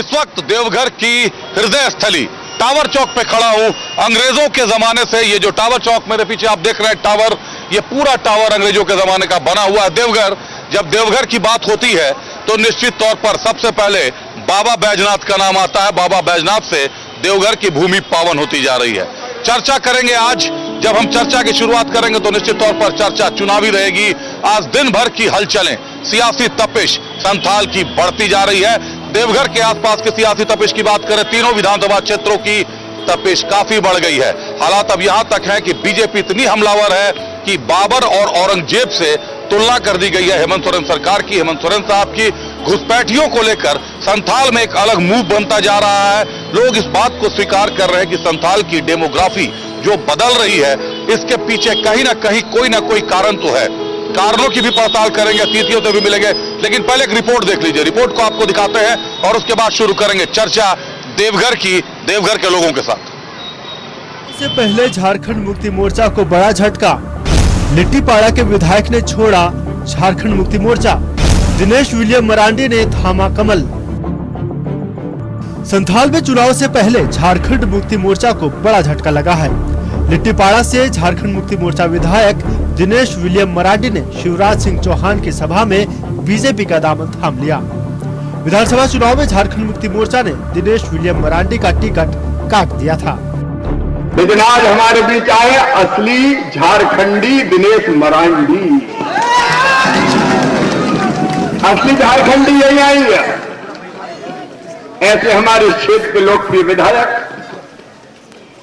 इस वक्त देवघर की हृदय स्थली टावर चौक पे खड़ा हूं। अंग्रेजों के जमाने से ये जो टावर चौक मेरे पीछे आप देख रहे हैं टावर, ये पूरा टावर अंग्रेजों के जमाने का बना हुआ है। देवघर, जब देवघर की बात होती है तो निश्चित तौर पर सबसे पहले बाबा बैजनाथ का नाम आता है। बाबा बैजनाथ से देवघर की भूमि पावन होती जा रही है। चर्चा करेंगे आज, जब हम चर्चा की शुरुआत करेंगे तो निश्चित तौर पर चर्चा चुनावी रहेगी। आज दिन भर की हलचलें, सियासी तपिश संथाल की बढ़ती जा रही है। देवघर के आसपास की सियासी तपिश की बात करें, तीनों विधानसभा क्षेत्रों की तपिश काफी बढ़ गई है। हालात अब यहां तक है कि बीजेपी इतनी हमलावर है कि बाबर और औरंगजेब से तुलना कर दी गई है हेमंत सोरेन सरकार की। हेमंत सोरेन साहब की घुसपैठियों को लेकर संथाल में एक अलग मूव बनता जा रहा है। लोग इस बात को स्वीकार कर रहे हैं कि संथाल की डेमोग्राफी जो बदल रही है, इसके पीछे कहीं ना कोई कारण तो है। कारणों की भी पड़ताल करेंगे, अतिथियों से भी मिलेंगे, लेकिन पहले एक रिपोर्ट देख लीजिए। रिपोर्ट को आपको दिखाते हैं और उसके बाद शुरू करेंगे चर्चा देवघर के लोगों के साथ। इससे पहले झारखंड मुक्ति मोर्चा को बड़ा झटका, लिट्टीपाड़ा के विधायक ने छोड़ा झारखंड मुक्ति मोर्चा, दिनेश विलियम मरांडी ने थामा कमल। संथाल में चुनाव से पहले झारखंड मुक्ति मोर्चा को बड़ा झटका लगा है। लिट्टीपाड़ा से झारखंड मुक्ति मोर्चा विधायक दिनेश विलियम मरांडी ने शिवराज सिंह चौहान की सभा में बीजेपी का दामन थाम लिया। विधानसभा चुनाव में झारखंड मुक्ति मोर्चा ने दिनेश विलियम मरांडी का टिकट काट दिया था। लेकिन आज हमारे बीच आए असली झारखंडी दिनेश मरांडी। असली झारखंडी यही आई है। ऐसे हमारे क्षेत्र के लोकप्रिय विधायक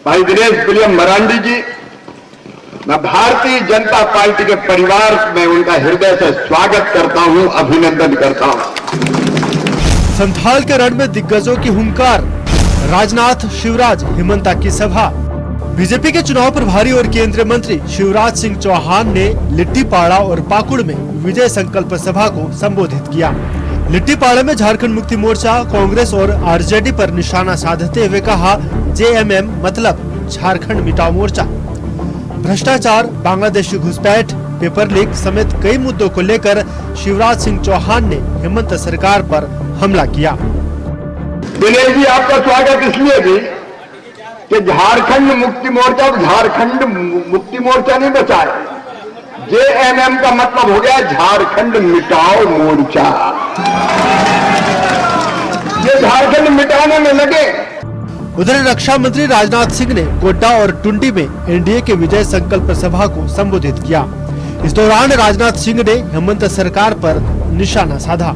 भाई दिनेश विलियम मरांडी जी, मैं भारतीय जनता पार्टी के परिवार में उनका हृदय से स्वागत करता हूं, अभिनंदन करता हूं। संथाल के रण में दिग्गजों की हुंकार, राजनाथ, शिवराज, हिमंता की सभा। बीजेपी के चुनाव प्रभारी और केंद्रीय मंत्री शिवराज सिंह चौहान ने लिट्टीपाड़ा और पाकुड़ में विजय संकल्प सभा को संबोधित किया। लिट्टीपाड़ा में झारखंड मुक्ति मोर्चा, कांग्रेस और आरजेडी पर निशाना साधते हुए कहा, जेएमएम मतलब झारखंड मिटाओ मोर्चा। भ्रष्टाचार, बांग्लादेशी घुसपैठ, पेपर लीक समेत कई मुद्दों को लेकर शिवराज सिंह चौहान ने हेमंत सरकार पर हमला किया। दिनेश जी, आपका स्वागत इसलिए भी कि झारखंड मुक्ति मोर्चा और झारखंड मुक्ति मोर्चा नहीं बचा है। जेएमएम का मतलब हो गया झारखंड मिटाओ मोर्चा। ये झारखंड मिटाने में लगे। उधर रक्षा मंत्री राजनाथ सिंह ने गोड्डा और टुंडी में एनडीए के विजय संकल्प सभा को संबोधित किया। इस दौरान राजनाथ सिंह ने हेमंत सरकार पर निशाना साधा।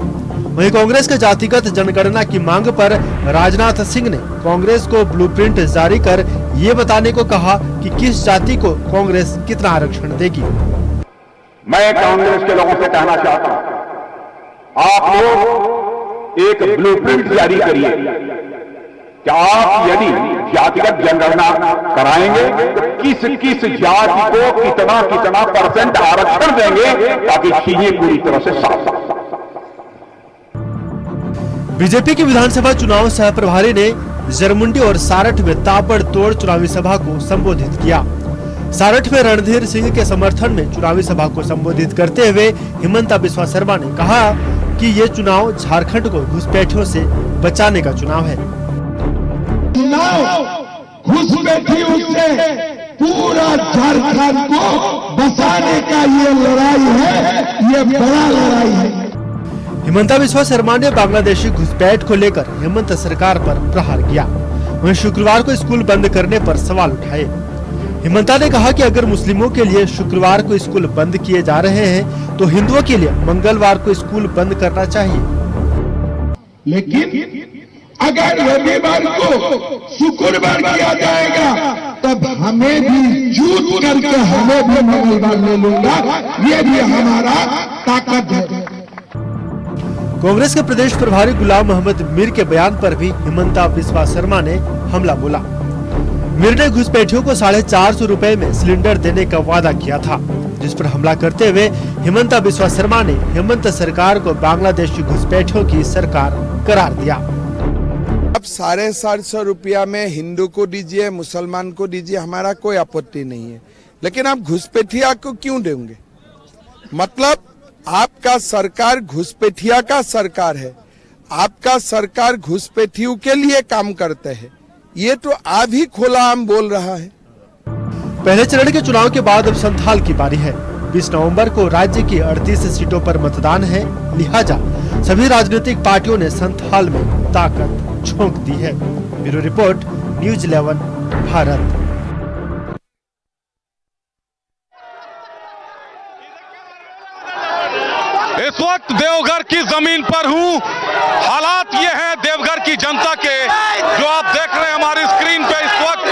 वहीं कांग्रेस के जातिगत जनगणना की मांग पर राजनाथ सिंह ने कांग्रेस को ब्लूप्रिंट जारी कर ये बताने को कहा कि किस जाति को कांग्रेस कितना आरक्षण देगी। मैं कांग्रेस के लोगों से कहना चाहता हूं, आप लोग एक ब्लूप्रिंट जारी करिए कि आप यदि जातिगत जनगणना कराएंगे तो किस जाति को कितना परसेंट आरक्षण देंगे, ताकि चीजें पूरी तरह से साफ। बीजेपी की विधानसभा चुनाव सह प्रभारी ने जरमुंडी और सारठ में ताबड़तोड़ चुनावी सभा को संबोधित किया। सारठ में रणधीर सिंह के समर्थन में चुनावी सभा को संबोधित करते हुए हिमंता बिस्वा शर्मा ने कहा कि ये चुनाव झारखंड को घुसपैठियों से बचाने का चुनाव है। घुसपैठियों से पूरा झारखंड को बचाने का ये लड़ाई है, ये बड़ा लड़ाई है। हिमंता बिस्वा शर्मा ने बांग्लादेशी घुसपैठ को लेकर हेमंत सरकार पर प्रहार किया। वहीं शुक्रवार को स्कूल बंद करने पर सवाल उठाए। हिमंता ने कहा कि अगर मुस्लिमों के लिए शुक्रवार को स्कूल बंद किए जा रहे हैं तो हिंदुओं के लिए मंगलवार को स्कूल बंद करना चाहिए। लेकिन अगर रविवार को शुक्रवार किया जाएगा तब हमें भी जूझ करके हमें भी मंगलवार ले लूंगा, ये भी हमारा ताकत है। कांग्रेस के प्रदेश प्रभारी गुलाम मोहम्मद मीर के बयान पर भी हिमंता बिस्वा शर्मा ने हमला बोला। मीर ने घुसपैठियों को 450 रुपए में सिलेंडर देने का वादा किया था, जिस पर हमला करते हुए हिमंता बिस्वा शर्मा ने हेमंत सरकार को बांग्लादेशी घुसपैठियों की सरकार करार दिया। अब 750 रुपया में हिंदू को दीजिए, मुसलमान को दीजिए, हमारा कोई आपत्ति नहीं है, लेकिन आप घुसपैठिया को क्यों देंगे? मतलब आपका सरकार घुसपैठिया का सरकार है। आपका सरकार घुसपैठियों के लिए काम करते हैं, ये तो आज ही खोला आम बोल रहा है। पहले चरण के चुनाव के बाद अब संथाल की बारी है। 20 नवंबर को राज्य की 38 सीटों पर मतदान है, लिहाजा सभी राजनीतिक पार्टियों ने संथाल में ताकत झोंक दी है। Bureau report, news 11 Bharat. इस वक्त देवघर की जमीन पर हूं। हालात ये हैं देवघर की जनता के, जो आप देख रहे हैं हमारी स्क्रीन पे। इस वक्त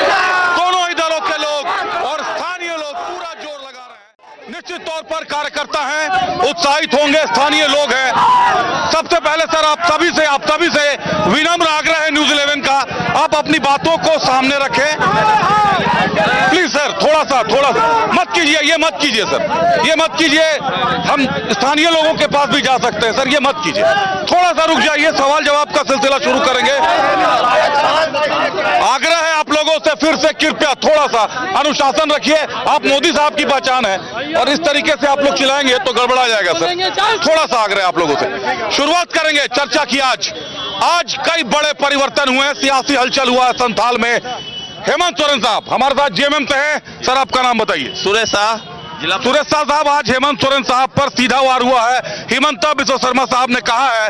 दोनों ही दलों के लोग और स्थानीय लोग पूरा जोर लगा रहे हैं। निश्चित तौर पर कार्यकर्ता हैं, उत्साहित होंगे, स्थानीय लोग हैं। सबसे पहले सर आप सभी से विनम्र आग्रह है न्यूज 11 का, आप अपनी बातों को सामने रखें प्लीज सर। थोड़ा सा मत कीजिए, ये मत कीजिए सर, ये मत कीजिए। हम स्थानीय लोगों के पास भी जा सकते हैं सर, ये मत कीजिए। थोड़ा सा रुक जाइए, सवाल जवाब का सिलसिला शुरू करेंगे। आग्रह है आप लोगों से फिर से, कृपया थोड़ा सा अनुशासन रखिए। आप मोदी साहब की पहचान है और इस तरीके से आप लोग चिल्लाएंगे तो गड़बड़ा जाएगा सर। थोड़ा सा आग्रह आप लोगों से। शुरुआत करेंगे चर्चा की। आज कई बड़े परिवर्तन हुए हैं, सियासी हलचल हुआ है संथाल में। हेमंत सोरेन साहब हमारे साथ जेएमएम से हैं। सर आपका नाम बताइए। सुरेश शाह सुरेश शाह साहब, आज हेमंत सोरेन साहब पर सीधा वार हुआ है। हिमंता बिस्वा शर्मा साहब ने कहा है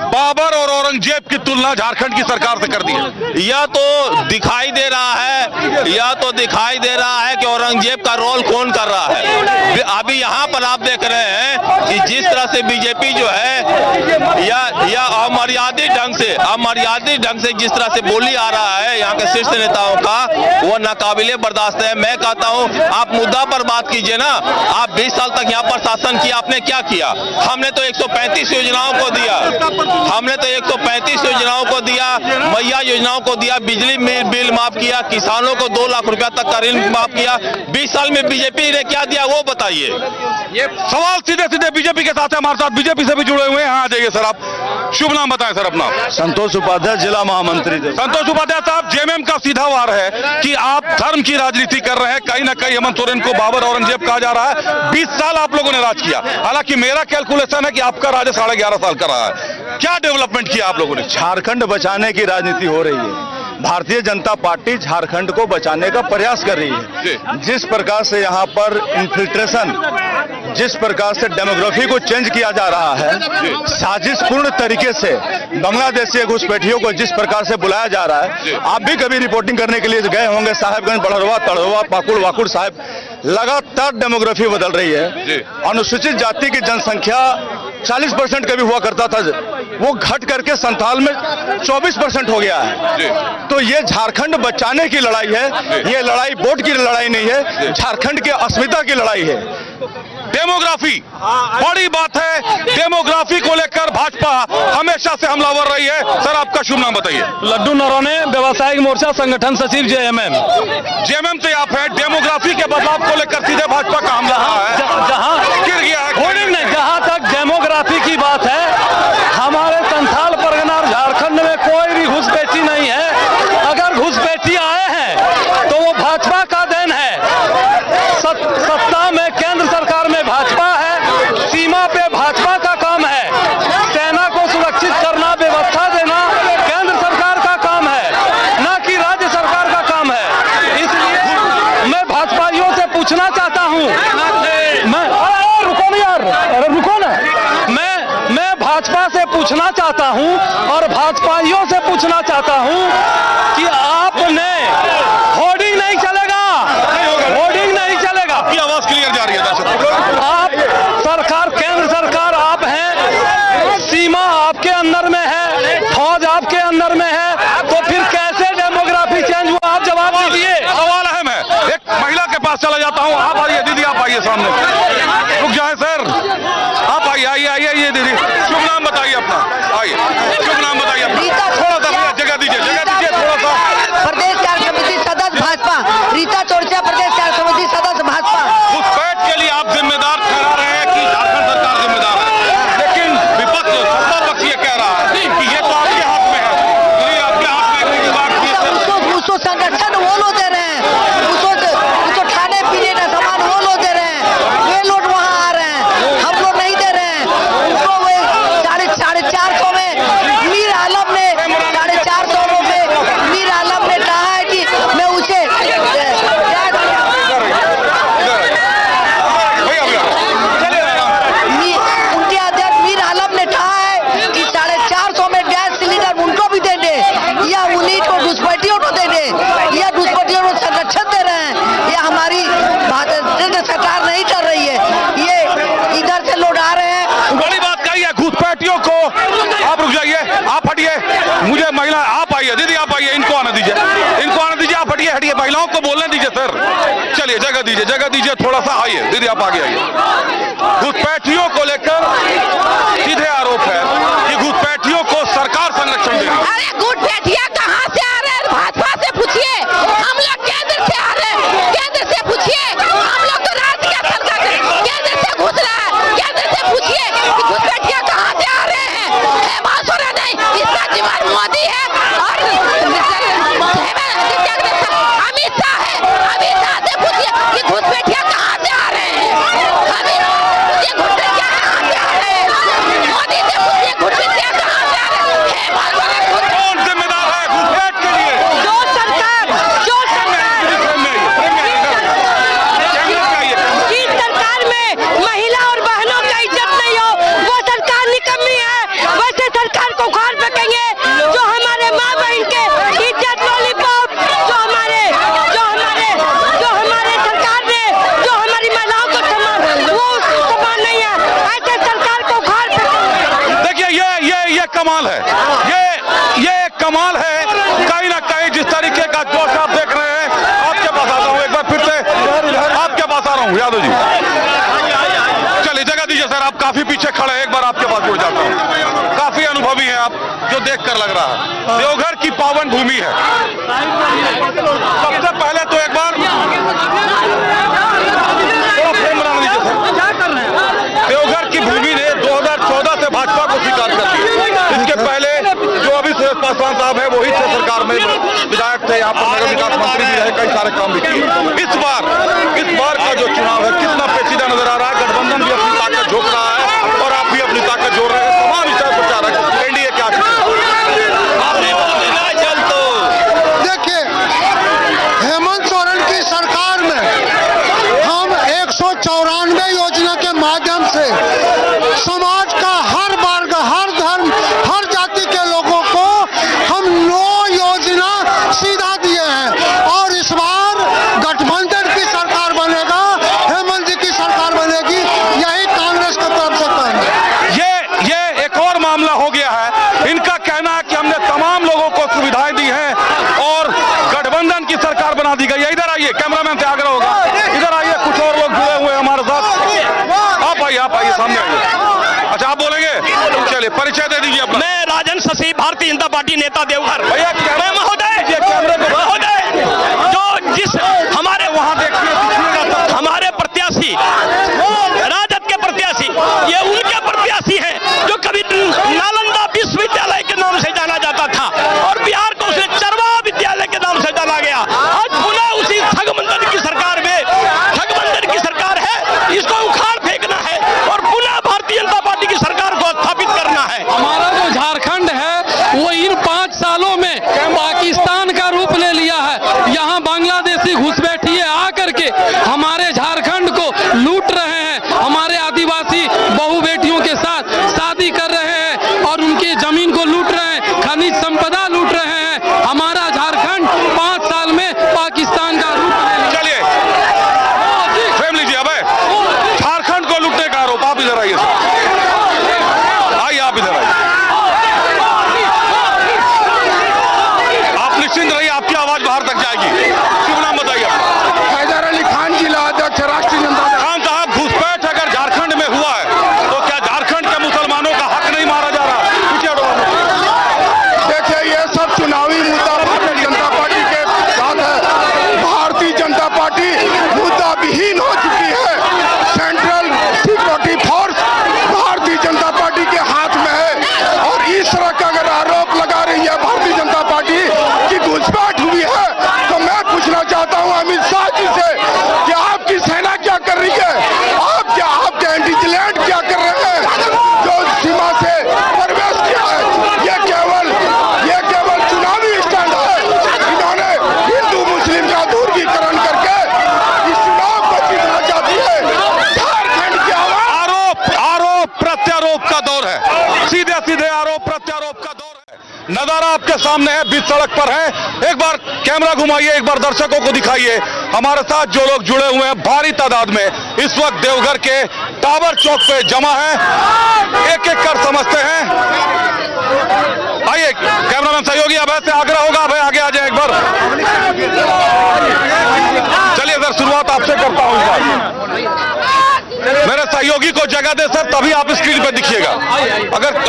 बाबर और औरंगजेब की तुलना झारखंड की सरकार से कर दी है। यह तो दिखाई दे रहा है कि औरंगजेब का रोल कौन कर रहा है। अभी यहाँ पर आप देख रहे हैं कि जिस तरह से बीजेपी जो है या अमर्यादित ढंग से जिस तरह से बोली आ रहा है यहाँ के शीर्ष नेताओं का, वो नाकाबिले बर्दाश्त है। मैं कहता हूँ आप मुद्दा पर बात कीजिए ना। आप 20 साल तक यहाँ पर शासन किया, आपने क्या किया? हमने तो 135 योजनाओं को दिया, मैया योजनाओं को दिया, बिजली बिल माफ किया, किसानों को 2 लाख रुपया तक का ऋण माफ किया। 20 साल में बीजेपी ने क्या दिया वो बताइए। ये सवाल सीधे बीजेपी के साथ है, हमारे साथ बीजेपी से भी जुड़े हुए हैं। हाँ, आ जाइए सर, आप शुभ नाम बताएं सर अपना। संतोष उपाध्याय, जिला महामंत्री। संतोष उपाध्याय साहब, जेएमएम का सीधा वार है कि आप धर्म की राजनीति कर रहे हैं। कहीं ना कहीं हेमंत सोरेन को बाबर औरंगजेब कहा जा रहा है। 20 साल आप लोगों ने राज किया, हालांकि मेरा कैलकुलेशन है कि आपका राज 11.5 साल का रहा है। क्या डेवलपमेंट किया आप लोगों ने? झारखंड बचाने की राजनीति हो रही है। भारतीय जनता पार्टी झारखंड को बचाने का प्रयास कर रही है। जिस प्रकार से यहाँ पर इन्फिल्ट्रेशन, जिस प्रकार से डेमोग्राफी को चेंज किया जा रहा है, साजिशपूर्ण तरीके से बांग्लादेशी घुसपैठियों को जिस प्रकार से बुलाया जा रहा है। आप भी कभी रिपोर्टिंग करने के लिए गए होंगे, साहेबगंज, बड़हरवा, तड़हवा, पाकुड़, वाकुड़ साहब। लगातार डेमोग्राफी बदल रही है। अनुसूचित जाति की जनसंख्या 40% कभी हुआ करता था, वो घट करके संथाल में 24% हो गया है। तो ये झारखंड बचाने की लड़ाई है, ये लड़ाई वोट की लड़ाई नहीं है, झारखंड के अस्मिता की लड़ाई है। डेमोग्राफी बड़ी बात है। डेमोग्राफी को लेकर भाजपा हमेशा से हमलावर रही है। सर आपका शुभ नाम बताइए। लड्डू नरौने, व्यवसायिक मोर्चा संगठन सचिव जेएमएम से आप है। डेमोग्राफी के बदलाव को लेकर सीधे भाजपा का हमला है, जहां गिर गया है। होर्डिंग नहीं, जहां तक डेमोग्राफी की बात है, हमारे संथाल परगना और झारखंड में कोई भी घुसपैठी नहीं है। अगर घुसपैठी आए हैं तो वो भाजपा का देन है। सत्ता में केंद्र सरकार में भाजपा है, सीमा पे भाजपा का काम है। सेना को सुरक्षित करना, व्यवस्था देना केंद्र सरकार का काम है, ना कि राज्य सरकार का काम है। इसलिए मैं भाजपाइयों से पूछना चाहता हूं, मैं भाजपा से पूछना चाहता हूं और भाजपाइयों से पूछना चाहता हूं कि आपने होर्डिंग नहीं चलेगा, होर्डिंग नहीं चलेगा। आपकी आवाज क्लियर जा रही है दर्शक। आप सरकार, केंद्र सरकार आप हैं, सीमा आपके अंदर में है, फौज आपके अंदर में है, तो फिर कैसे डेमोग्राफी चेंज हुआ? आप जवाब दीजिए। सवाल अहम है। एक महिला के पास चला जाता हूं। आप आइए दीदी, आप आइए सामने। रुक जाए सर, आप आइए दीदी। शुभ नाम बताइए अपना, आइए शुभ नाम बताइए अपना। थोड़ा सा जगह दीजिए थोड़ा सा। प्रदेश कार्य समिति सदस्य भाजपा, रीता चोरचा, प्रदेश कार्य समिति सदस्य भाजपा। घुसपैठ के लिए आप जिम्मेदार ठहरा रहे हैं कि झारखंड सरकार जिम्मेदार है? लेकिन विपक्ष, सत्ता पक्ष ये कह रहा है कि ये तो आपके हाथ में है, ये आपके हाथ में है। उसको संरक्षण वो लोग दे रहे हैं, उसको खाने पीने का सामान वो लोग दे रहे हैं, वे लोग वहाँ आ रहे हैं, हम लोग नहीं दे रहे हैं। उसको 450 में या उन्हीं को घुसपैठियों को देंगे या घुसपैठियों को संरक्षण दे रहे हैं। ये हमारी भारतीय सरकार नहीं कर रही है, ये इधर से लोग आ रहे हैं। बड़ी बात कही है घुसपैठियों को। आप रुक जाइए, आप हटिए, मुझे महिला आप आइए, दीदी आप आइए, इनको आने दीजिए, इनको आने दीजिए, आप हटिए हटिए, महिलाओं को बोलने दीजिए सर। चलिए जगह दीजिए, थोड़ा सा आइए दीदी, आप आगे आइए। घुसपैठियों को लेकर सीधे आरोप है कि घुसपैठियों को सरकार संरक्षण दे रही है। अरे घुसपैठिया कहाँ से आ रहे हैं? भाजपा से पूछिए, हम लोग केंद्र से आ रहे हैं, केंद्र से पूछिए, हम लोग तो राज्य का सरकार केंद्र से घुस रहा है, केंद्र से पूछिए कि घुसपैठिया कहाँ से आ रहे हैं। हेमंत सोरेन नहीं, इसका जिम्मेदार मोदी है और अमित शाह है। अमित शाह से पूछिए कि घुसपैठिया कहाँ से आ रहे हैं, घुसपैठिया कहाँ से आ रहे हैं। मोदी से पूछिए घुसपैठिया कहाँ से आ रहे हैं। हेमंत सोरेन कौन जिम्मेदार है घुसपैठ के लिए? जो सरकार जिस सरकार में महिला और बहनों का इज्जत नहीं हो वो सरकार निकम्मी है। वैसे सरकार को उखाड़ फेंकेंगे जो हमारे माँ बहन के इज्जत लॉलीपॉप जो हमारे सरकार ने जो हमारी महिलाओं को वो समान नहीं है। ऐसे सरकार को उखाड़ फेंकेंगे। देखिए ये कमाल है, ये कमाल है कहीं ना कहीं। जिस तरीके का जोश आप देख रहे हैं, आपके पास आता हूँ एक बार फिर से, आपके पास आ रहा हूँ यादव जी। चलिए जगह दीजिए सर, आप काफी पीछे खड़े हैं, एक बार आपके पास जुड़ जाता हूँ। काफी अनुभवी हैं आप, जो देखकर लग रहा है देवघर की पावन भूमि है। सबसे पहले तो एक बार थोड़ा फ्रेम बनाने दीजिए सर। देवघर की भूमि ने 2014 से भाजपा को स्वीकार कर लिया। इसके पहले जो अभी सुरेश पासवान साहब है वही थे सरकार में विधायक थे, यहाँ पर नगर विकास मंत्री भी रहे, कई सारे काम भी किए। इस बार का जो चुनाव है कितना पेचीदा नजर आ रहा है। गठबंधन भी अपनी ताकत झोंक रहा है और आप भी अपनी ताकत जोड़ रहे हैं। तमाम विचार प्रचारक एनडीए क्या देखिए, हेमंत सोरेन की सरकार में हम 194 योजना के माध्यम से समाज का हर वर्ग, हर धर्म, हर जाति के लोगों को हम 9 योजना सीधा दिए हैं। और इस बार गठबंधन की सरकार बनेगा, हेमंत जी की सरकार बनेगी, यही कांग्रेस की तरफ से कहना। ये एक और मामला हो गया है। इनका कहना है कि हमने तमाम लोगों को सुविधाएं दी हैं और गठबंधन की सरकार बना दी गई है। इधर आइए, कैमरामैन से आग्रह होगा, इधर आइए, कुछ और लोग जुड़े हुए हैं हमारे साथ। आप आइए सामने आइए। अच्छा आप बोलेंगे, चलिए परिचय दे दीजिए अपना। मैं राजन शशि, भारतीय जनता पार्टी नेता देवघर। भैया महोदय जो जिस हमारे वहां देखिए हमारे प्रत्याशी राजद के प्रत्याशी, ये उनके प्रत्याशी हैं जो कभी नालंदा विश्वविद्यालय के नाम से जाना जाता था और बिहार को उसे चरवा विद्यालय के नाम से जाना गया। आज पुनः उसी ठगबंधन की सरकार में, ठगबंधन की सरकार है, इसको उखाड़ फेंकना है और पुनः भारतीय जनता पार्टी की सरकार को स्थापित करना है। हमारा जो झारखंड है वो इन 5 सालों में पाकिस्तान का रूप ले लिया आपके सामने है, बीच सड़क पर है। एक बार कैमरा घुमाइए, एक बार दर्शकों को दिखाइए। हमारे साथ जो लोग जुड़े हुए हैं भारी तादाद में इस वक्त देवघर के टावर चौक पे जमा है, एक एक कर समझते हैं। आइए कैमरामैन सहयोगी, अब ऐसे आग्रह होगा, भाई आगे आ जाए एक बार। चलिए सर, शुरुआत आपसे करता हूं। मेरे सहयोगी को जगह दे सर, तभी आप स्क्रीन पे दिखिएगा।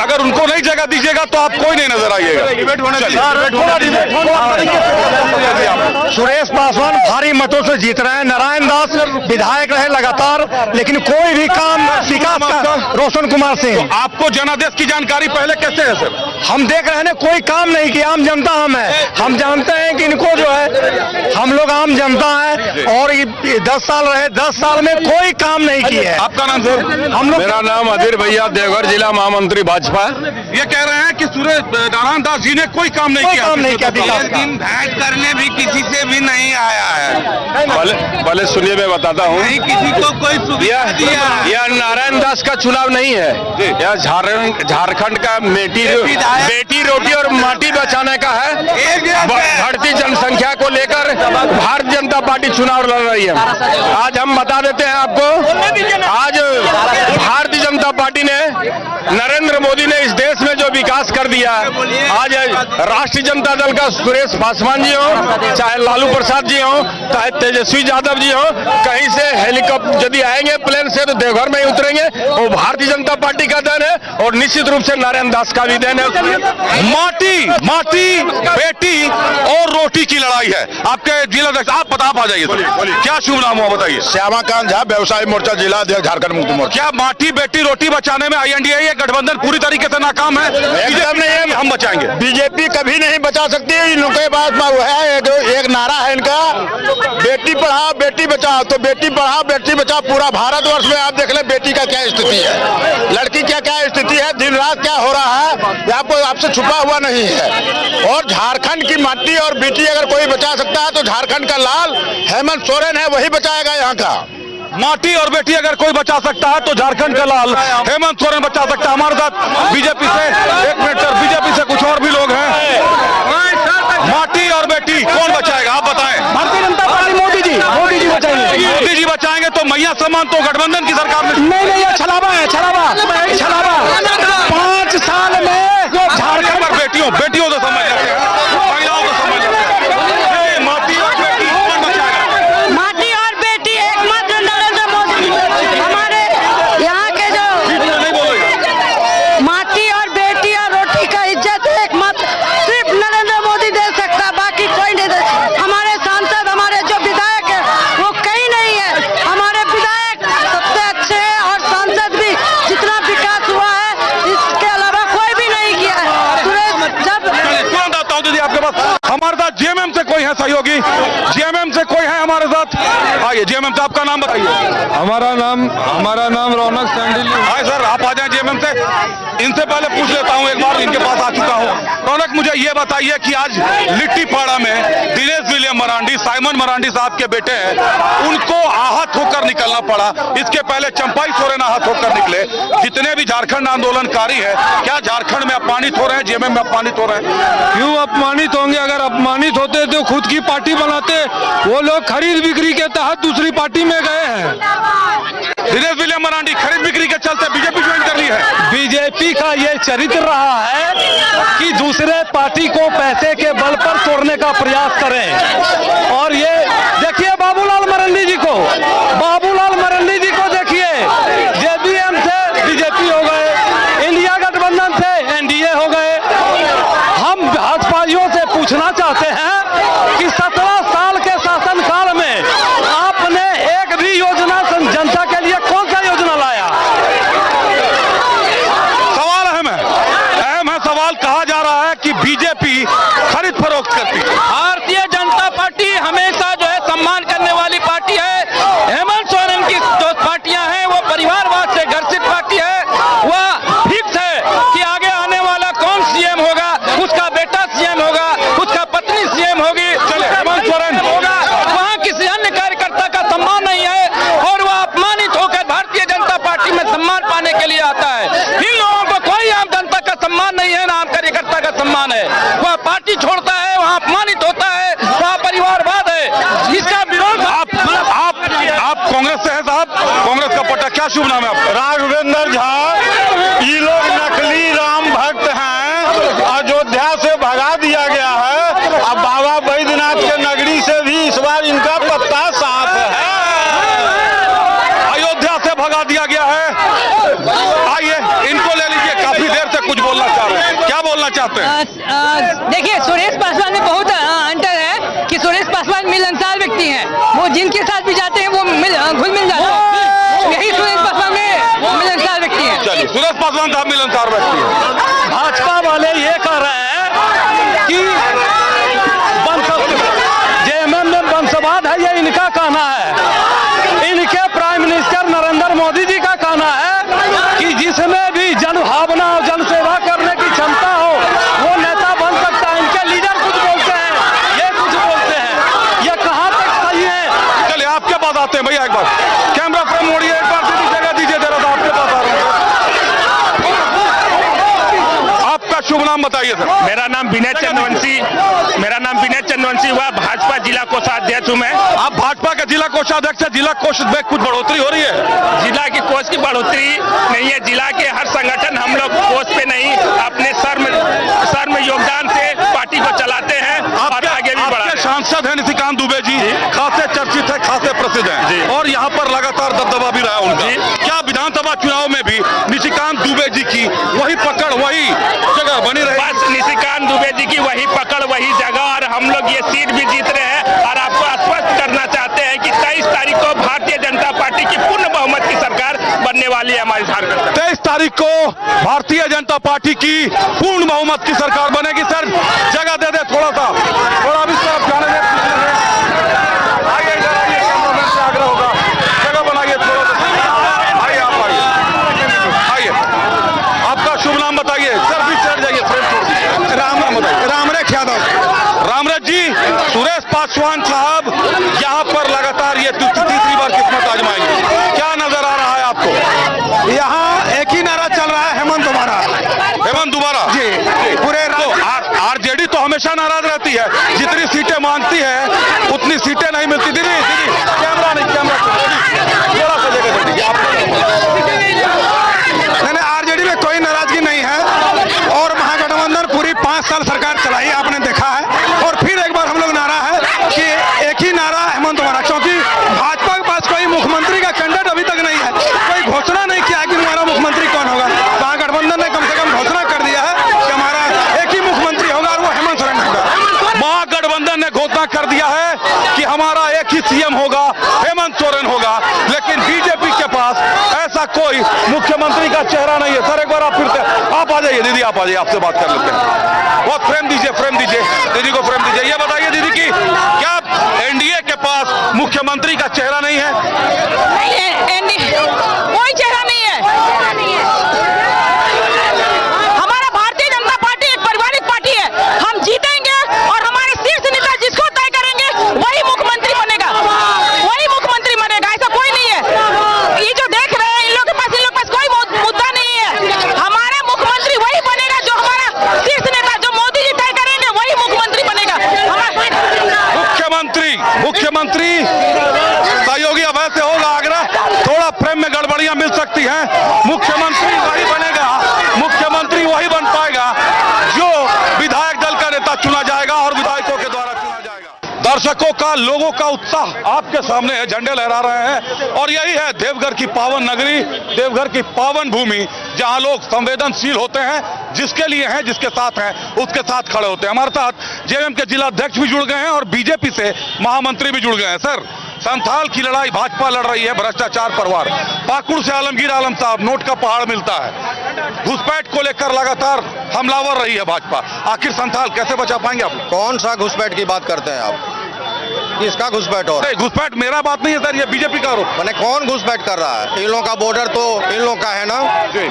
अगर उनको नहीं जगह दीजिएगा तो आप कोई नहीं नजर आइएगा। सुरेश पासवान भारी मतों से जीत रहे हैं। नारायण दास विधायक रहे लगातार, लेकिन कोई भी काम विकास का रोशन कुमार सिंह। तो आपको जनादेश की जानकारी पहले कैसे है सर? हम देख रहे हैं कोई काम नहीं किया। आम जनता हम जानते हैं कि इनको जो है, हम लोग आम जनता है और 10 साल रहे, 10 साल में कोई काम नहीं किया है। आपका नाम सर? हम लोग, मेरा नाम अधीर भैया, देवघर जिला महामंत्री भाजपा। ये कह रहे हैं कि सुरेश नारायण दास जी ने कोई काम नहीं किया। दिन भेंट करने भी किसी से भी नहीं आया है। पहले सुनिए, मैं बताता हूँ। नहीं किसी को कोई सुविधा दिया। यह नारायण दास का चुनाव नहीं है, यह झारखंड का बेटी रोटी और माटी बचाने का है। बढ़ती जनसंख्या को लेकर भारतीय जनता पार्टी चुनाव लड़ रही है। आज हम बता देते हैं आपको, आज भारतीय जनता पार्टी ने, नरेंद्र मोदी ने इस देश में जो विकास कर दिया, आज राष्ट्रीय जनता दल का सुरेश पासवान जी हो, चाहे लालू प्रसाद जी हो, चाहे तेजस्वी यादव जी हो, कहीं से हेलीकॉप्टर यदि आएंगे प्लेन से तो देवघर में ही उतरेंगे। वो भारतीय जनता पार्टी का देन है और निश्चित रूप से नारायण दास का भी देन है। माटी बेटी और रोटी की लड़ाई है। आपके जिला आप आ जाइए, क्या शुभ नाम हुआ बताइए? श्यामाकांत झा, व्यवसायी मोर्चा जिला अध्यक्ष, झारखंड मुक्ति मोर्चा। क्या माटी बेटी रोटी बचाने में INDA गठबंधन पूरी तरीके से नाकाम है? एकदम नहीं है, हम बचाएंगे। बीजेपी कभी नहीं बचा सकती। इनके पास है एक नारा है इनका, बेटी पढ़ाओ बेटी बचाओ। तो बेटी पढ़ाओ बेटी बचाओ, पूरा भारतवर्ष में आप देख ले बेटी का क्या स्थिति है, लड़की क्या स्थिति है, दिन रात क्या हो रहा है, आपसे छुपा हुआ नहीं है। और झारखंड की माटी और बेटी अगर कोई बचा सकता है तो झारखंड का लाल हेमंत सोरेन है, वही बचाएगा यहाँ का। माटी और बेटी अगर कोई बचा सकता है तो झारखंड का लाल हेमंत सोरेन बचा सकता है। हमारे साथ बीजेपी से, एक मिनट सर, बीजेपी से कुछ और भी लोग हैं। माटी और बेटी कौन बचाएगा आप बताएं? भारतीय जनता पार्टी, मोदी जी बचाएंगे। मोदी जी बचाएंगे तो मैया सम्मान तो गठबंधन की सरकार में नहीं, ये छलावा है, छलावा। 5 साल में झारखंड पर बेटियों को समझ लेते हैं, महिलाओं को समझ लेते हैं। माटी और बेटी कौन बचाएगा? माटी और बेटी एकमात्र नरेंद्र मोदी, हमारे यहाँ के जो माटी और बेटी और रोटी का इज्जत एकमात्र सिर्फ नरेंद्र मोदी दे सकता, बाकी कोई नहीं दे। हमारे सांसद, हमारे जो विधायक है वो कहीं नहीं है। हमारे विधायक सबसे अच्छे हैं और सांसद भी, जितना विकास हुआ है इसके अलावा कोई भी नहीं किया है। सुरेश जब तुरंत आता हूँ दीदी आपके पास। हमारे साथ GMM से कोई है सहयोगी? GMM से कोई है हमारे साथ? आइए, GMM से आपका नाम बताइए। हमारा नाम रौनक सैंडिल। हाय सर, आप आ जाएं GMM से। इनसे पहले पूछ लेता हूं, एक बार इनके पास आ चुका हूं। रौनक, मुझे ये बताइए कि आज लिट्टीपाड़ा में दिनेश विलियम मरांडी, साइमन मरांडी साहब के बेटे हैं, उनको आहत होकर निकलना पड़ा। इसके पहले चंपाई सोरेन आहत होकर निकले। जितने भी झारखंड आंदोलनकारी है, क्या झारखंड में अपमानित हो रहे हैं, GMM में अपमानित हो रहे हैं? क्यों अपमानित होंगे? अगर अपमानित होते तो खुद की पार्टी बनाते। वो लोग खरीद बिक्री के तहत दूसरी पार्टी में गए हैं। दिनेश विलियम मरांडी खरीद बिक्री के चलते बीजेपी ज्वाइन कर ली है। बीजेपी का ये चरित्र रहा है कि दूसरे पार्टी को पैसे के बल पर तोड़ने का प्रयास करें। और ये देखिए बाबूलाल मरांडी जी को देखिए, JDM से बीजेपी हो गए, इंडिया गठबंधन से NDA हो गए। हम भाजपाइयों से पूछना चाहते हैं कि 17 साल के शासनकाल में आपने एक भी योजना जनता के लिए कौन सा योजना लाया? सवाल अहम है सवाल। कहा जा रहा है कि बीजेपी खरीद फरोख्त करती है। भारतीय जनता पार्टी हमेशा जो है सम्मान करने वाली पार्टी है। हेमंत सोरेन की जो पार्टियां हैं वो परिवारवाद से ग्रसित पार्टी है। वह फिक्स है कि आगे आने वाला कौन CM होगा, उसका बेटा CM होगा, उसका पत्नी CM घुसपैठी छोड़ता है, वहाँ अपमानित होता है, वहाँ परिवारवाद है। इसका विरोध आप कांग्रेस से हैं साहब, कांग्रेस का पट्टा, क्या शुभ नाम है आपका? राघवेंद्र झा। ये लोग नकली राम भक्त हैं, अयोध्या से भगा दिया गया है। अब बाबा बैद्यनाथ के नगरी से भी इस बार इनका पत्ता साफ है। अयोध्या से भगा दिया गया है। आइए इनको ले लीजिए, काफी देर से कुछ बोलना चाह रहे हैं, क्या बोलना चाहते हैं? देखिए, सुरेश पासवान में बहुत अंतर है कि सुरेश पासवान मिलनसार व्यक्ति हैं। वो जिनके साथ भी जाते हैं वो घुल मिल जाते हैं। यही सुरेश पासवान में मिलनसार व्यक्ति हैं। चलिए, सुरेश पासवान साहब मिलनसार व्यक्ति है। भाजपा वाले ये कह रहे हैं कि जेएमएम में वंशवाद है, ये इनका कहना है। इनके प्राइम मिनिस्टर नरेंद्र मोदी जी का कहना है कि जिसमें भी जनभावना और जनसेवा करने की क्षमता हो वो नेता बन सकता है। इनके लीडर कुछ बोलते हैं, ये कुछ बोलते हैं, ये कहाँ तक सही है? चलिए आपके पास आते हैं भैया, एक बार कैमरा फ्रेम मोड़िए, एक बार सीधी जगह दीजिए जरा, तो आपके पास आ रहा हूँ। आपका शुभ नाम बताइए सर। मेरा नाम विनय चंद्रवंशी हुआ, भाजपा जिला कोषाध्यक्ष हूँ मैं। आप भाजपा के जिला कोषाध्यक्ष है, जिला कोष में कुछ बढ़ोतरी हो रही है? जिला की कोष की बढ़ोतरी नहीं है। जिला के हर संगठन हम लोग कोष पे नहीं, अपने सर में योगदान से पार्टी को चलाते हैं और आगे भी बढ़ाते हैं। सांसद है निशिकांत दुबे जी, खासे चर्चित है, खासे प्रसिद्ध है और यहाँ पर लगातार दबदबा भी रहा है उनका। क्या विधानसभा चुनाव में भी निशिकांत दुबे जी की वही पकड़, वही जगह बनी रही? बस निशिकांत दुबे जी की वही पकड़, वही जगह, और हम लोग ये सीट भी जीत रहे हैं। और आपको स्पष्ट करना चाहते हैं कि 23 तारीख को भारतीय जनता पार्टी की पूर्ण बहुमत की सरकार बनने वाली है हमारी झारखंड। 23 तारीख को भारतीय जनता पार्टी की पूर्ण बहुमत की सरकार बनेगी। सर जगह दे दे, थोड़ा भी तरफ जाने दे। आइए इधर आइए, कैमरामैन से आग्रह होगा, जगह बनाइए थोड़ा सा। आइए आप आइए, आपका शुभ नाम बताइए सर, भी चढ़ जाइए, फ्रेम छोड़ दीजिए। राम बताइए। रामरेख यादव। रामरेख जी, सुरेश पासवान साहब यहाँ पर लगातार ये तीसरी बार किस्मत आजमाएंगे, क्या नजर आ रहा है आपको? यहाँ एक ही नारा चल रहा है, हेमंत दोबारा। हेमंत दोबारा जी, पूरे आरजेडी तो हमेशा नाराज रहती है, जितनी सीटें मांगती है उतनी सीटें नहीं मिलती। दीदी कैमरा नहीं, कैमरा थोड़ा सा जगह दे दीजिए। नहीं, आरजेडी में कोई नाराजगी नहीं है और महागठबंधन पूरी 5 साल सरकार चलाई, आपने देखा है। और फिर एक बार हम लोग नारा है कि एक ही नारा हेमंत दोबारा, क्योंकि भाजपा के पास कोई मुख्यमंत्री का कैंडिडेट अभी तक नहीं है, कोई घोषणा नहीं किया कि हमारा मुख्यमंत्री कौन होगा। महागठबंधन ने कम से कम घोषणा कर दिया है कि हमारा एक ही मुख्यमंत्री होगा और वो हेमंत सोरेन होगा। महागठबंधन ने घोषणा कर दिया है कि हमारा एक ही सीएम होगा, हेमंत सोरेन होगा, लेकिन बीजेपी के पास ऐसा कोई मुख्यमंत्री का चेहरा नहीं है। सर एक बार आप फिर से आप आ जाइए, दीदी आप आ जाइए, आपसे बात कर लेते हैं। बहुत फ्रेम दीजिए दीदी को फ्रेम दीजिए। ये बताइए दीदी की क्या एनडीए के पास मुख्यमंत्री का चेहरा नहीं है? कोई चेहरा नहीं है। हमारा भारतीय जनता पार्टी एक पारिवारिक पार्टी है। हम जीतेंगे और हमारे शीर्ष नेता जिसको तय करेंगे वही मुख्यमंत्री बनेगा, वही मुख्यमंत्री बनेगा, ऐसा कोई नहीं है। ये जो देख रहे हैं इन लोग के पास कोई मुद्दा नहीं है। हमारा मुख्यमंत्री वही बनेगा जो हमारा शीर्ष नेता, जो मोदी जी तय करेंगे वही मुख्यमंत्री बनेगा। मुख्यमंत्री सहयोगी अब ऐसे होगा आग्रह, थोड़ा फ्रेम में गड़बड़ियां मिल सकती हैं। मुख्यमंत्री वही बनेगा, मुख्यमंत्री वही बन पाएगा जो विधायक दल का नेता चुना जाएगा और विधायकों के द्वारा चुना जाएगा। दर्शकों का, लोगों का उत्साह आपके सामने है, झंडे लहरा रहे हैं और यही है देवघर की पावन नगरी, देवघर की पावन भूमि, जहां लोग संवेदनशील होते हैं, जिसके लिए हैं, जिसके साथ हैं, उसके साथ खड़े होते हैं। हमारे साथ जेएमएम के जिला अध्यक्ष भी जुड़ गए हैं और बीजेपी से महामंत्री भी जुड़ गए हैं। सर, संथाल की लड़ाई भाजपा लड़ रही है, भ्रष्टाचार परवार। पाकुड़ से आलमगीर आलम साहब, नोट का पहाड़ मिलता है। घुसपैठ को लेकर लगातार हमलावर रही है भाजपा। आखिर संथाल कैसे बचा पाएंगे आप? कौन सा घुसपैठ की बात करते हैं आप? किसका घुसपैठ हो रहा है? घुसपैठ मेरा बात नहीं है सर, ये बीजेपी का आरोप। मैंने कौन घुसपैठ कर रहा है? इन लोगों का बॉर्डर तो इन लोगों का है ना,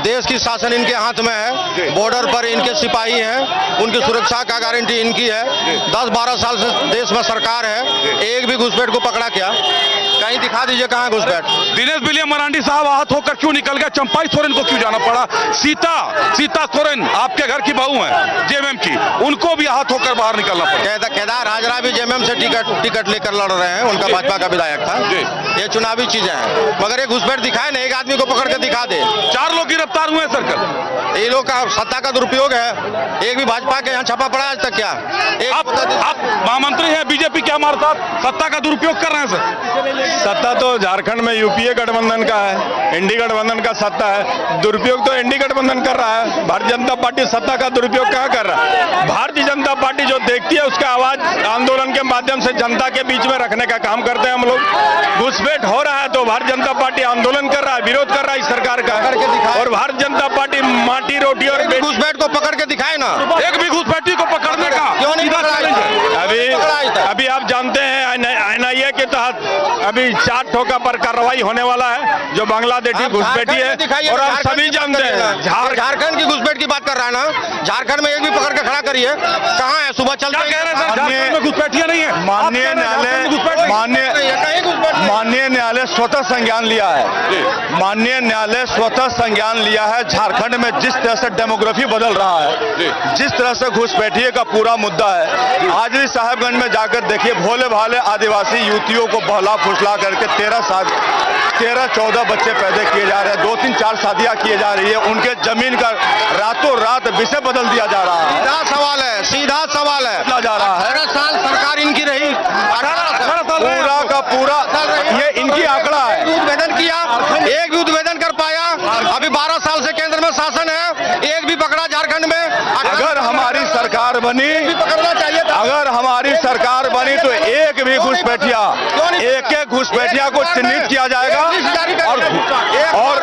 देश की शासन इनके हाथ में है, बॉर्डर पर इनके सिपाही हैं, उनकी सुरक्षा का गारंटी इनकी है। 10-12 साल से देश में सरकार है, एक भी घुसपैठ को पकड़ा क्या? कहीं दिखा दीजिए कहाँ घुसपैठ। दिनेश विलियम मरांडी साहब आहत होकर क्यों निकल गए? चंपाई सोरेन को क्यों जाना पड़ा? सीता सोरेन आपके घर की बहू है जेएमएम की, उनको भी आहत होकर बाहर निकलना पड़ा। केदार हाजरा भी जेएमएम से टिकट लेकर लड़ रहे हैं, उनका भाजपा का विधायक था। ये चुनावी चीजें हैं, मगर एक घुसपैठ दिखाए ना, एक आदमी को पकड़ के दिखा दे। 4 लोग गिरफ्तार हुए सर कल। ये लोग का सत्ता का दुरुपयोग है। एक भी भाजपा के यहाँ छापा पड़ा आज तक क्या? आप महामंत्री हैं बीजेपी के, हमारे साथ सत्ता का दुरुपयोग कर रहे हैं सर। सत्ता तो झारखंड में यूपीए गठबंधन का है, एनडी गठबंधन का सत्ता है। दुरुपयोग तो एनडी गठबंधन कर रहा है, भारतीय जनता पार्टी सत्ता का दुरुपयोग कहाँ कर रहा है? भारतीय जनता पार्टी जो देखती है उसका आवाज आंदोलन के माध्यम से जनता के बीच में रखने का काम करते हैं हम लोग। घुसपैठ हो रहा है तो भारतीय जनता पार्टी आंदोलन कर रहा है, विरोध कर रहा है इस सरकार का, और भारतीय जनता पार्टी माटी रोटी और घुसपैठ को पकड़ के दिखाए ना। एक भी घुसपैठी को पकड़ने का क्यों नहीं अभी आप जानते हैं एनआईए के तहत अभी 4 ठोका पर कार्रवाई होने वाला है, जो बांग्लादेशी घुसपैठी है, और आप सभी जानते हैं झारखंड की घुसपैठ की बात कर रहा है ना। झारखंड में एक भी पकड़ के खड़ा करिए, कहाँ है? सुबह चलते हैं, घुसपैठियां नहीं है। माननीय न्यायालय स्वतः संज्ञान लिया है। माननीय न्यायालय स्वतः संज्ञान लिया है। झारखंड में जिस तरह से डेमोग्राफी बदल रहा है, जिस तरह से घुसपैठिए का पूरा मुद्दा है, हाजरी साहबगंज में जाकर देखिए, भोले भाले आदिवासी युवतियों को बहला फुसला करके 13-14 बच्चे पैदा किए जा रहे हैं, 2-3-4 शादियां किए जा रही है, उनके जमीन का रातों रात विषय बदल दिया जा रहा है। सीधा सवाल है जा रहा है। 18 साल सरकार इनकी रही, 18 पूरा का पूरा ये इनकी आंकड़ा है। उद्भेदन किया, एक भी उद्भेदन कर पाया। अभी 12 साल से केंद्र में शासन है, एक भी पकड़ा झारखंड में। अगर हमारी सरकार बनी, पकड़ना चाहिए था। अगर हमारी सरकार बनी तो एक भी घुसपैठिया, एक घुसपैठिया को चिन्हित किया जाएगा। और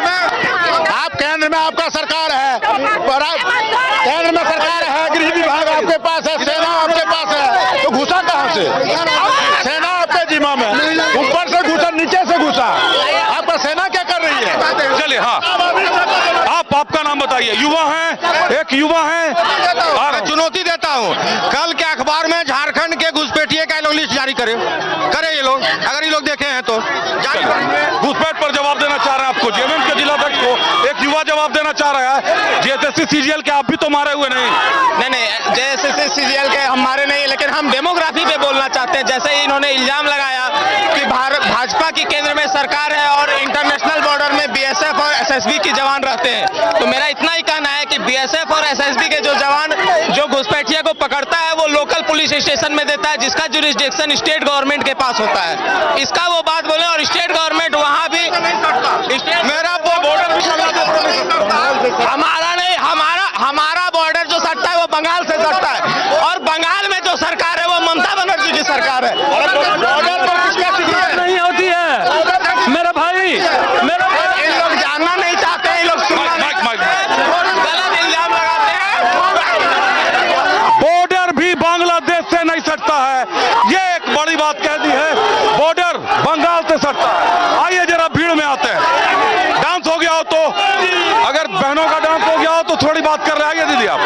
आप केंद्र में आपका सरकार है, केंद्र में सरकार है, गृह विभाग आपके पास है, सेना आपके पास है, तो घुसा कहाँ से? सेना आपके जिम्मा में, ऊपर से घुसा, नीचे से घुसा, आपका सेना क्या कर रही है? चलिए हाँ, आपका नाम बताइए। युवा हैं, एक युवा हैं, मैं चुनौती देता हूं, कल के अखबार में झारखंड के घुसपैठिए का लोग लिस्ट जारी करे ये लोग, अगर ये लोग देखे हैं तो। घुसपैठ पर जवाब देना चाह रहे हैं आपको, जेएमएम के जिलाध्यक्ष को एक युवा जवाब देना चाह रहा है। जेएसएससी सीजीएल के आप भी तो मारे हुए नहीं, जेएसएससी सीजीएल के हम मारे नहीं, लेकिन हम डेमोग्राफी पे बोलना चाहते हैं। जैसे ही इन्होंने इल्जाम लगाया कि भाजपा की केंद्र में सरकार है और इंटरनेशनल बॉर्डर में बीएसएफ और एसएसबी के जवान रहते हैं, तो मेरा इतना ही कहना है कि बीएसएफ और एसएसबी के जो जवान जो घुसपैठिया को पकड़ता है वो लोकल पुलिस स्टेशन में देता है, जिसका जुरिस्डिक्शन स्टेट गवर्नमेंट के पास होता है। इसका वो बात बोले, और स्टेट गवर्नमेंट वहां भी मेरा बॉर्डर हमारा नहीं, हमारा बॉर्डर जो सटता है वो बंगाल से सटता है, और बंगाल में जो सरकार है वो ममता बनर्जी की सरकार है। बॉर्डर पर किसका सिक्योरिटी नहीं होती है मेरा भाई। इन लोग जानना नहीं चाहते हैं, लोग गलत इल्जाम लगाते हैं। बॉर्डर भी बांग्लादेश से नहीं सटता है, ये एक बड़ी बात कह दी है। बॉर्डर बंगाल से सटता है। आइए जरा भीड़ में आते हैं। डांस हो गया हो तो, अगर बहनों का डांस हो गया हो तो थोड़ी बात कर रहे हैं। आइए दीदी आप,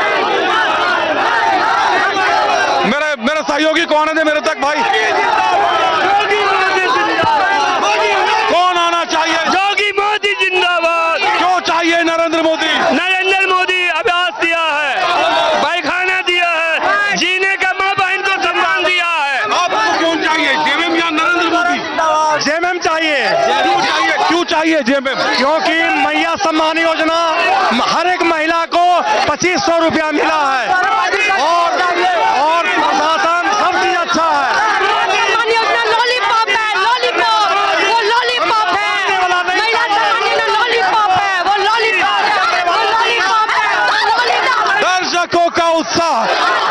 मेरे सहयोगी कौन है? मेरे तक भाई कौन आना चाहिए? योगी मोदी जिंदाबाद। क्यों चाहिए नरेंद्र मोदी? नरेंद्र मोदी आवास दिया है, पायखाना दिया है, जीने का माँ बहन को सम्मान दिया है। आपको क्यों चाहिए जेएमएम या नरेंद्र मोदी? जेएमएम चाहिए। क्यों चाहिए जेएमएम? क्योंकि मैया सम्मान योजना हर एक महिला को 2500 रुपया मिला है, और प्रशासन सब चीज अच्छा है। दर्शकों का उत्साह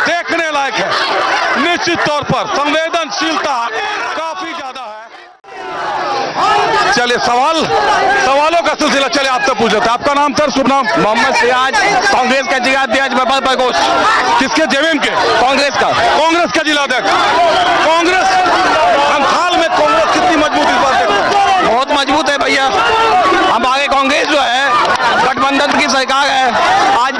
देखने लायक है। निश्चित तौर पर संवेदनशीलता काफी ज्यादा है। चलिए सवालों का सिलसिला चले आपसे पूछ लेते हैं। आपका नाम सर? शुभ नाम? मोहम्मद सिराज, कांग्रेस का जिलाध्यक्ष बबल प्रकोष्ठ। किसके? जेएमएम के? कांग्रेस का जिलाध्यक्ष। कांग्रेस सरकार है, आज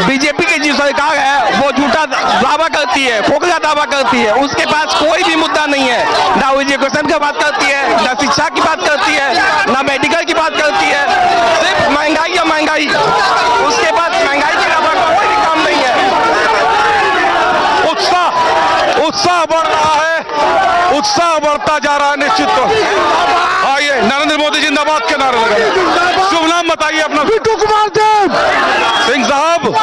बीजेपी की जो सरकार है वो झूठा दावा करती है, खोखला दावा करती है। उसके पास कोई भी मुद्दा नहीं है, ना एजुकेशन की बात करती है, ना शिक्षा की बात करती है, ना मेडिकल की बात करती है। सिर्फ महंगाई या महंगाई, उसके बाद महंगाई के अलावा कोई भी काम नहीं है। उत्साह बढ़ रहा है, उत्साह बढ़ता जा रहा है निश्चित तौर। आइए नरेंद्र मोदी जिंदाबाद के नारे लगाइए। शुभ नाम बताइए अपना। बिट्टू कुमार देव सिंह साहब,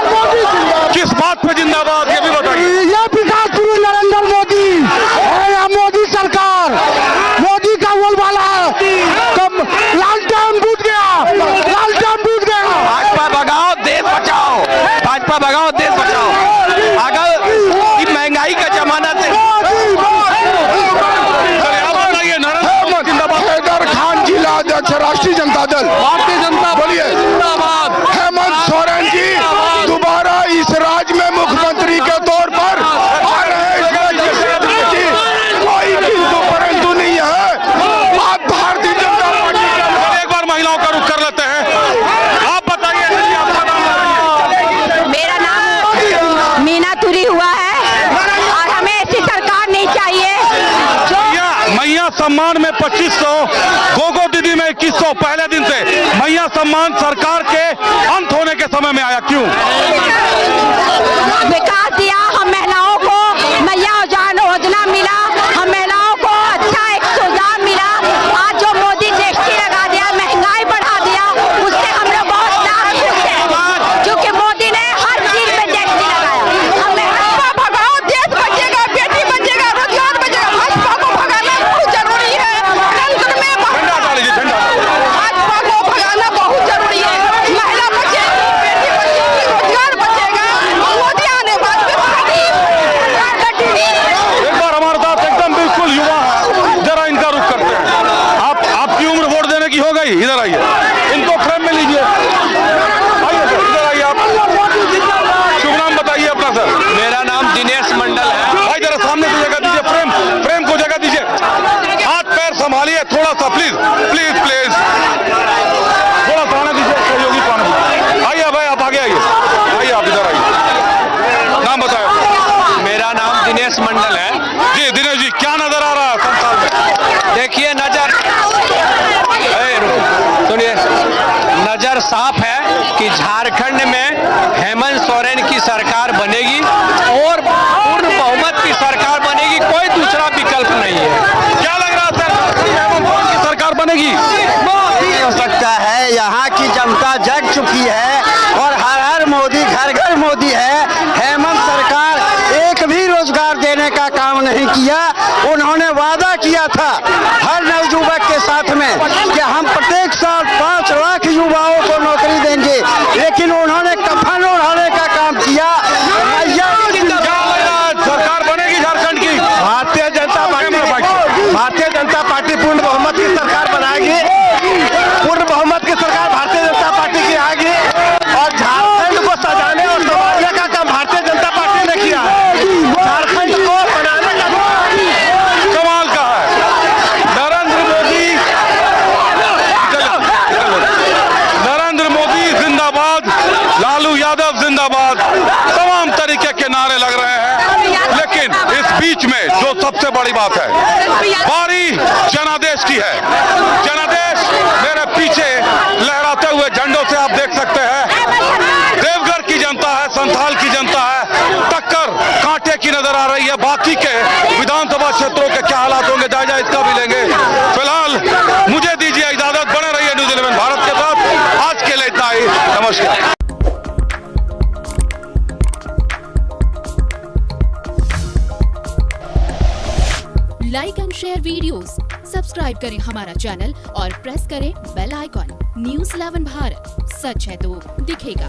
किस बात पे जिंदाबाद ये भी बताइए। ये विकास गुरु नरेंद्र मोदी है या मोदी सरकार, मोदी का बोलबाला है। कब लालटेन बूझ गया, लालटेन बूझ गया। भाजपा भगाओ देश बचाओ, भाजपा भगाओ देश बचाओ। अगर महंगाई का जमाना से खान जिला अध्यक्ष राष्ट्रीय जनता दल भारतीय जनता बोलिए जिंदाबाद। हेमंत सोरेन जी दोबारा इस राज्य में मुख्यमंत्री के तौर पर आ रहे हैं। कोई किंतु परंतु नहीं है। आप भारतीय जनता पार्टी एक बार महिलाओं का रुख कर लेते हैं। आप बताइए आपका नाम। मेरा नाम मीना तुरी हुआ है और हमें ऐसी सरकार नहीं चाहिए जो मैया सम्मान में 2500, गोगो दीदी में 2100। पहले दिन से मैया सम्मान सरकार के अंत होने के समय में आया, क्यों? विकास दिया, हम महिलाओं को मैया उजान योजना मिला, हम महिलाओं को अच्छा एक सुविधा मिला। आज जो मोदी जीएसटी लगा दिया, महंगाई बढ़ा दिया, उससे हम लोग बहुत नाखुश हैं, क्योंकि मोदी ने हर चीज में जीएसटी लगाया। हमें भाजपा भगाओ, देश बचेगा, बेटी बचेगा, रोजगार बचेगा। भाजपा को भगाना बहुत जरूरी है। केंद्र में भाजपा को भगाना बहुत जरूरी है। महिला बचेगी, बेटी बचेगी, रोजगार बचेगा। मोदी आने बाद एक बार हमारे साथ एकदम बिल्कुल युवा है, जरा इनका रुख करते हैं। आपकी उम्र वोट देने की हो गई, इधर आइए, इनको फ्रेम में लीजिए। आइए सर, इधर आइए आप। शुभ नाम बताइए अपना सर। मेरा नाम दिनेश मंडल है। भाई जरा सामने से जगह दीजिए, फ्रेम को जगह दीजिए। हाथ पैर संभालिए थोड़ा सा, प्लीज प्लीज प्लीज। थोड़ा सा आने दीजिए, सहयोगी को आने दीजिए। आइए भाई, आप आगे आइए, आइए आप इधर आइए। नाम बताए। मेरा नाम दिनेश मंडल है। जी दिनेश जी, क्या नजर आ रहा है संसार में? देखिए सुनिए, नजर साफ है कि झारखंड में हेमंत सोरेन की सरकार बनेगी और पूर्ण बहुमत की सरकार बनेगी, कोई दूसरा विकल्प नहीं है। क्या लग रहा है सर, हेमंत सोरेन की सरकार बनेगी? हो सकता है, यहाँ की जनता जग चुकी है और हर हर मोदी, घर घर मोदी है। हेमंत सरकार एक भी रोजगार देने का काम नहीं किया। उन्होंने वादा किया था हर नवयुवक के साथ में कि हम प्रत्येक साल 5 लाख युवाओं को नौकरी देंगे, लेकिन उन्होंने कफन ओढ़ाने का काम किया। सरकार बनेगी झारखंड की? भारतीय जनता पार्टी पूर्ण बहुमत की सरकार बनाएगी। पूर्ण बहुमत की सरकार भारतीय जनता पार्टी की आएगी और झारखंड को सजाने और संभालने का काम भारतीय जनता पार्टी ने किया है। झारखंड को बनाने का कमाल का है। नरेंद्र मोदी जिंदाबाद, लालू यादव जिंदाबाद, तमाम तरीके के नारे लग रहे हैं। लेकिन इस बीच में जो सबसे बड़ी बात है, बारी जनादेश की है। जनादेश मेरे पीछे लहराते हुए झंडों से आप देख सकते हैं। देवघर की जनता है, संथाल की जनता है, टक्कर कांटे की नजर आ रही है। बाकी के विधानसभा क्षेत्रों के क्या हालात होंगे, जायजा इसका भी लेंगे। फिलहाल मुझे दीजिए इजाजत, बने रहिए न्यूज़ 11 भारत के साथ। आज के लिए इतना ही, नमस्कार। Like and share videos, subscribe करें हमारा चैनल और प्रेस करें बेल आइकॉन। न्यूज़ 11 भारत, सच है तो दिखेगा।